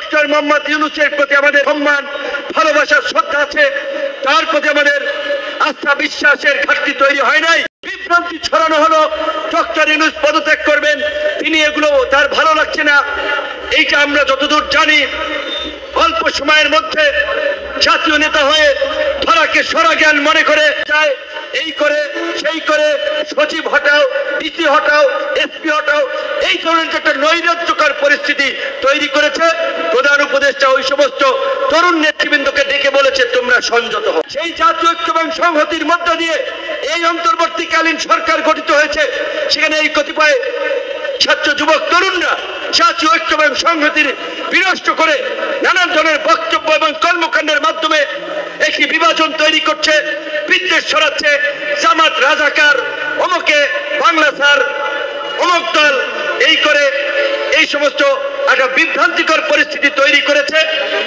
Doctor Mohammad ইউনূসের প্রতি আমাদের সম্মান, ভালোবাসা, শ্রদ্ধা আছে, তার প্রতি আমাদের আস্থা বিশ্বাসের ঘাটতি তৈরি হয় নাই। বিভ্রান্তি ছড়ানো হলো ডক্টর ইউনূস পদত্যাগ করবেন, তিনি এগুলো তার ভালো লাগছে না। এইটা আমরা যতদূর জানি অল্প সময়ের মধ্যে জাতীয় নেতা হয়ে ধরাকে সরাজ্ঞান মনে করে যায়, এই করে সেই করে সচিব হটাও, ডিসি হটাও, এসপি হটাও, এই ধরনের একটা নৈরাজ্যকর পরিস্থিতি তৈরি করেছে। প্রধান উপদেষ্টা ওই সমস্ত তরুণ নেতৃবৃন্দকে ডেকে বলেছে তোমরা সংযত হও। সেই জাতীয় ঐক্য এবং সংহতির মধ্য দিয়ে এই অন্তর্বর্তীকালীন সরকার গঠিত হয়েছে। সেখানে এই কতিপয় ছাত্র যুবক তরুণরা জাতীয় ঐক্য এবং সংহতির বিনষ্ট করে নানান ধরনের বক্তব্য এবং কর্মকাণ্ডের মাধ্যমে একটি বিভাজন তৈরি করছে, বিদ্বেষ ছড়াচ্ছে। জামাত রাজাকার, অমুকে বাংলা স্যার, অমুক দল, এই করে এই সমস্ত একটা বিভ্রান্তিকর পরিস্থিতি তৈরি করেছে,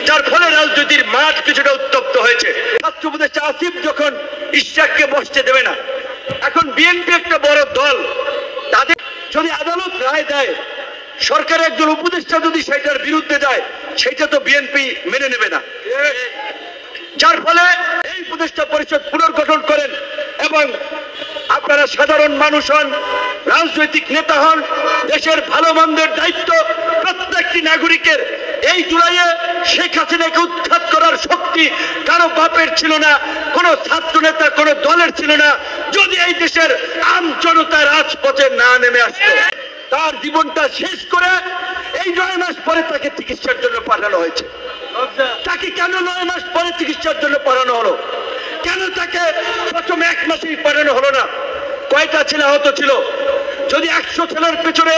যার ফলে রাজনীতির মাঠ কিছুটা উত্তপ্ত হয়েছে। ছাত্র উপদেষ্টা আসিফ যখন ইশরাককে বসতে দেবে না, এখন বিএনপি একটা বড় দল, তাদের যদি আদালত রায় দেয়, সরকারের একজন উপদেষ্টা যদি সেটার বিরুদ্ধে যায়, সেটা তো বিএনপি মেনে নেবে না। যার ফলে এই উপদেষ্টা পরিষদ পুনর্গঠন করেন এবং আপনারা সাধারণ মানুষ হন, রাজনৈতিক নেতা হন, দেশের ভালো মন্দের দায়িত্ব প্রত্যেকটি নাগরিকের। এই জুলাইয়ে শেখ হাসিনাকে উৎখাত করার শক্তি কারো বাপের ছিল না, কোনো ছাত্র নেতা কোনো দলের ছিল না, যদি এই দেশের আম জনতা রাজপথে না নেমে আসতো। তার জীবনটা শেষ করে এই 9 মাস পরে তাকে চিকিৎসার জন্য পাঠানো হয়েছে। তাকে কেন 9 মাস পরে চিকিৎসার জন্য পাঠানো হলো? কেন তাকে প্রথম 1 মাসেই পাঠানো হলো না? কয়টা ছেলে আহত ছিল? যদি 100 ছেলের পেছনে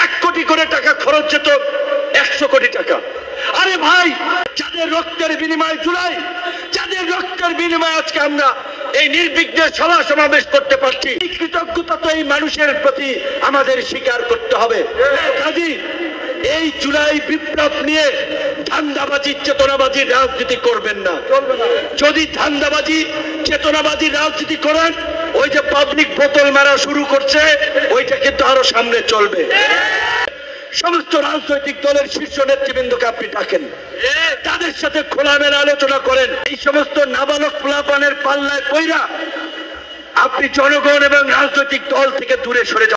1 কোটি করে টাকা খরচ যেত, 100 কোটি টাকা। আরে ভাই, যাদের রক্তের বিনিময়ে জুলাই, যাদের রক্তের বিনিময়ে আজকে আমরা এই নির্বিঘ্নে সভা সমাবেশ করতে পারছি, এই কৃতজ্ঞতা তো এই মানুষের প্রতি আমাদের স্বীকার করতে হবে। কাজী এই জুলাই বিপ্লব নিয়ে ধান্দাবাজি চেতনাবাজির রাজনীতি করবেন না। যদি ধান্দাবাজি চেতনাবাজির রাজনীতি করেন, ওই যে পাবলিক বোতল মারা শুরু করছে, ওইটা কিন্তু আরো সামনে চলবে। সমস্ত রাজনৈতিক দলের শীর্ষ নেতৃবৃন্দকে আপনি ডাকেন, তাদের সাথে খোলামেলা আলোচনা করেন। এই সমস্ত নাবালক পোলাপানের পাল্লায় পইরা আপনি জনগণ এবং রাজনৈতিক দল থেকে দূরে সরে যান।